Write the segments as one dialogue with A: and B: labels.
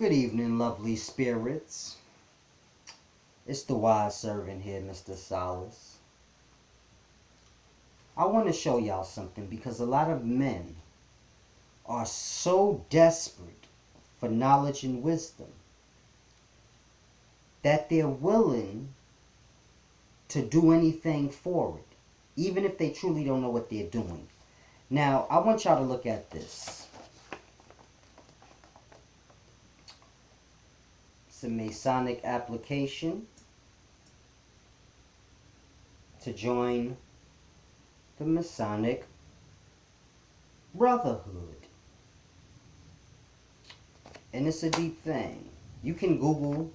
A: Good evening, lovely spirits. It's the wise servant here, Mr. Solace. I want to show y'all something because a lot of men are so desperate for knowledge and wisdom that they're willing to do anything for it, even if they truly don't know what they're doing. Now, I want y'all to look at this. It's a Masonic application to join the Masonic Brotherhood. And it's a deep thing. You can Google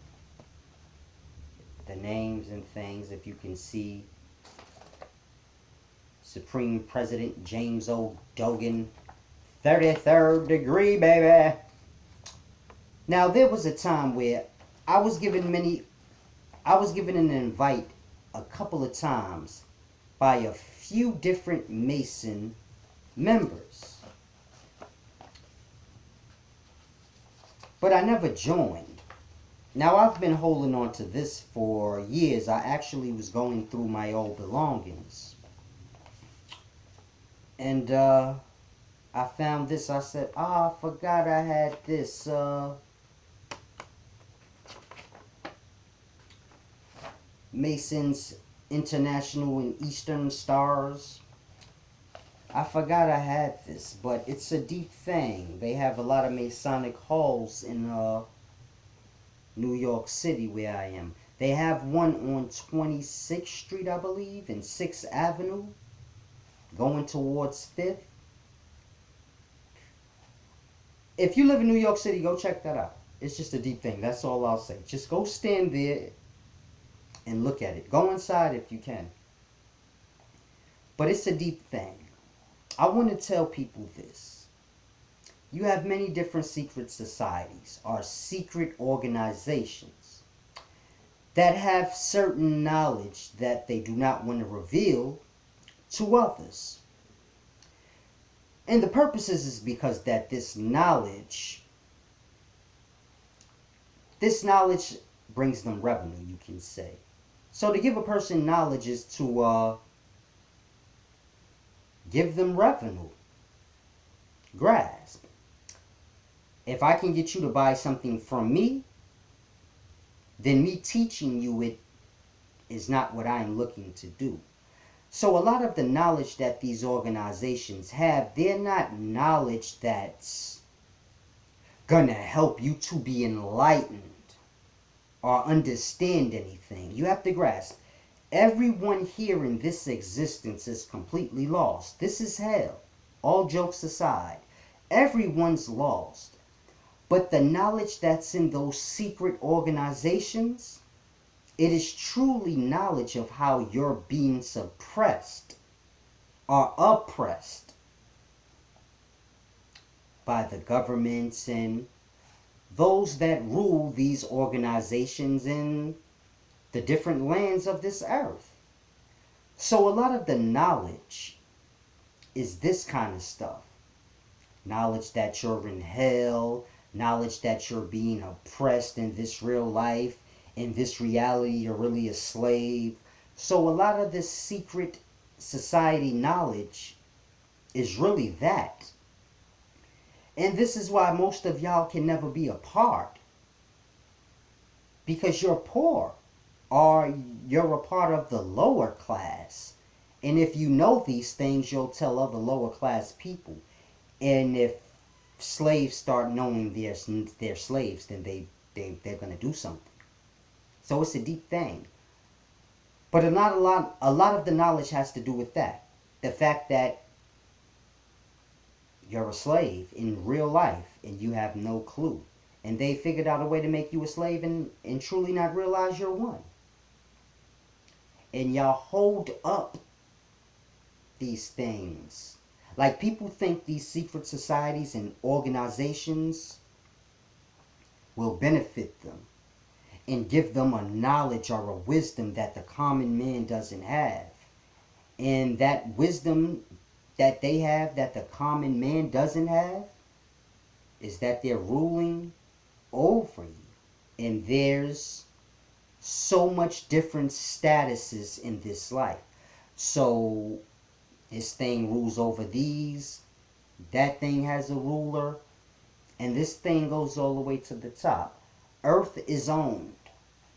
A: the names and things if you can see Supreme President James O. Dogan, 33rd degree, baby. Now, there was a time where I was given an invite a couple of times by a few different Mason members. But I never joined. Now, I've been holding on to this for years. I actually was going through my old belongings. And I found this. I said, I forgot I had this. Masons International and Eastern Stars. I forgot I had this, but it's a deep thing. They have a lot of Masonic halls in New York City where I am. They have one on 26th Street, I believe, and 6th Avenue, going towards 5th. If you live in New York City, go check that out. It's just a deep thing. That's all I'll say. Just go stand there and look at it. Go inside if you can. But it's a deep thing. I want to tell people this. You have many different secret societies or secret organizations that have certain knowledge that they do not want to reveal to others. And the purpose is because that this knowledge brings them revenue, you can say. So to give a person knowledge is to give them revenue. Grasp. If I can get you to buy something from me, then me teaching you it is not what I'm looking to do. So a lot of the knowledge that these organizations have, they're not knowledge that's gonna help you to be enlightened or understand anything. You have to grasp. Everyone here in this existence is completely lost. This is hell. All jokes aside, everyone's lost. But the knowledge that's in those secret organizations, it is truly knowledge of how you're being suppressed or oppressed by the governments and those that rule these organizations in the different lands of this earth. So a lot of the knowledge is this kind of stuff. Knowledge that you're in hell, knowledge that you're being oppressed in this real life, in this reality you're really a slave. So a lot of this secret society knowledge is really that. And this is why most of y'all can never be a part. Because you're poor. Or you're a part of the lower class. And if you know these things, you'll tell other lower class people. And if slaves start knowing they're slaves, then they're going to do something. So it's a deep thing. But a lot of the knowledge has to do with that. The fact that you're a slave in real life and you have no clue. And they figured out a way to make you a slave and truly not realize you're one. And y'all hold up these things. Like, people think these secret societies and organizations will benefit them and give them a knowledge or a wisdom that the common man doesn't have. And that wisdom that they have that the common man doesn't have is that they're ruling over you. And there's so much different statuses in this life. So this thing rules over these, that thing has a ruler, and this thing goes all the way to the top. Earth is owned.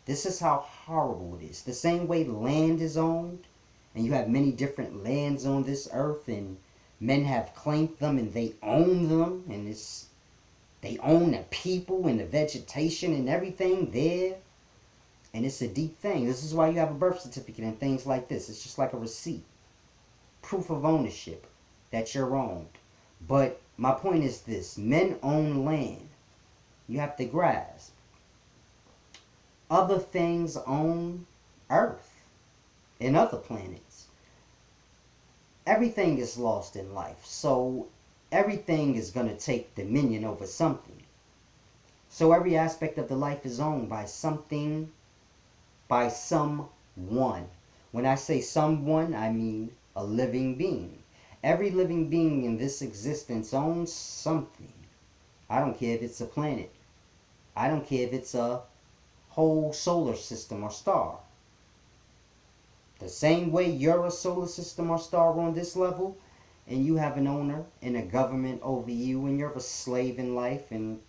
A: This is how horrible it is. The same way land is owned, and you have many different lands on this earth, and men have claimed them and they own them, and they own the people and the vegetation and everything there. And it's a deep thing. This is why you have a birth certificate and things like this. It's just like a receipt. Proof of ownership that you're owned. But my point is this. Men own land. You have to grasp. Other things own Earth and other planets. Everything is lost in life. So everything is going to take dominion over something. So every aspect of the life is owned by something, by someone. When I say someone, I mean a living being. Every living being in this existence owns something. I don't care if it's a planet. I don't care if it's a whole solar system or star. The same way you're a solar system or star on this level, and you have an owner and a government over you, and you're a slave in life, and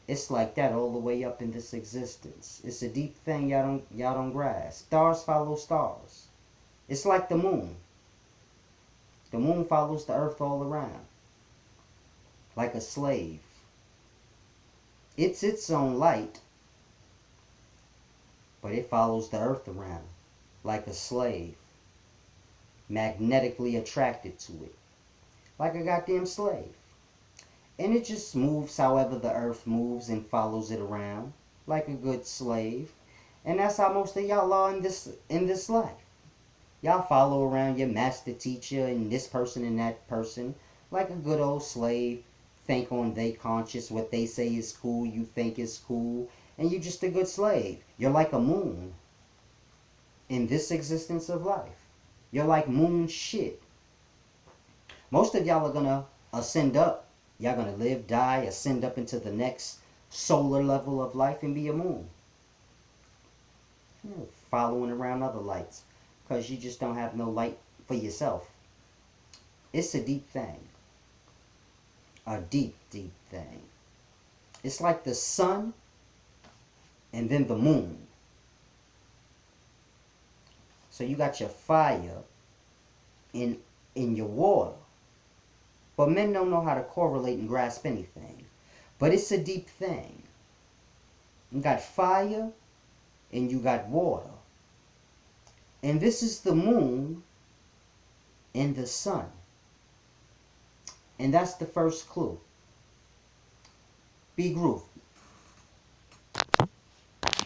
A: it's like that all the way up in this existence. It's a deep thing y'all don't grasp. Stars follow stars. It's like the moon. The moon follows the earth all around, like a slave. It's its own light, but it follows the earth around, like a slave, magnetically attracted to it, like a goddamn slave. And it just moves however the earth moves and follows it around, like a good slave. And that's how most of y'all are in this life. Y'all follow around your master teacher and this person and that person like a good old slave. Think on they conscious, what they say is cool, you think is cool, and you just a good slave. You're like a moon in this existence of life. You're like moon shit. Most of y'all are gonna ascend up. Y'all gonna live, die, ascend up into the next solar level of life and be a moon. Following around other lights. Because you just don't have no light for yourself. It's a deep thing. A deep, deep thing. It's like the sun and then the moon. So you got your fire in your water. But men don't know how to correlate and grasp anything. But it's a deep thing. You got fire and you got water. And this is the moon and the sun. And that's the first clue. Be groovy.